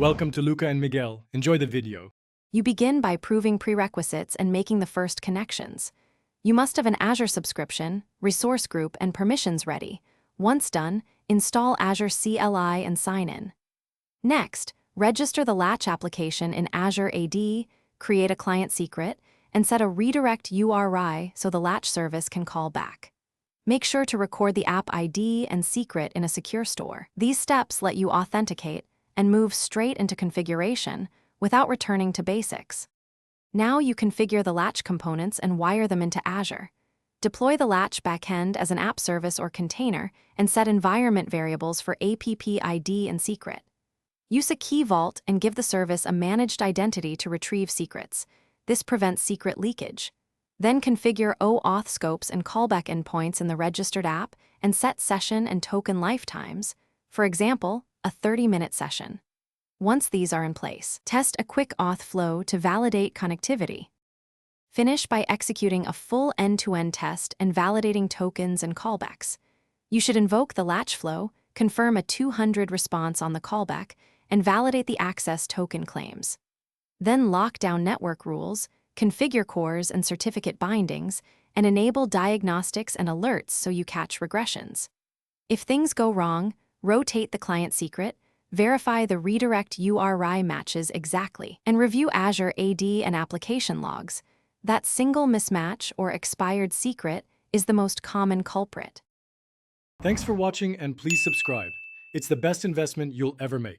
Welcome to Luca and Miguel. Enjoy the video. You begin by proving prerequisites and making the first connections. You must have an Azure subscription, resource group, and permissions ready. Once done, install Azure CLI and sign in. Next, register the Latch application in Azure AD, create a client secret, and set a redirect URI so the Latch service can call back. Make sure to record the app ID and secret in a secure store. These steps let you authenticate and move straight into configuration without returning to basics. Now you configure the Latch components and wire them into Azure. Deploy the Latch backend as an app service or container and set environment variables for app ID and secret. Use a key vault and give the service a managed identity to retrieve secrets. This prevents secret leakage. Then configure OAuth scopes and callback endpoints in the registered app and set session and token lifetimes, for example, a 30-minute session. Once these are in place, test a quick auth flow to validate connectivity. Finish by executing a full end-to-end test and validating tokens and callbacks. You should invoke the Latch flow, confirm a 200 response on the callback, and validate the access token claims. Then lock down network rules, configure cores and certificate bindings, and enable diagnostics and alerts so you catch regressions. If things go wrong, rotate the client secret, verify the redirect URI matches exactly, and review Azure AD and application logs. That single mismatch or expired secret is the most common culprit. Thanks for watching and please subscribe. It's the best investment you'll ever make.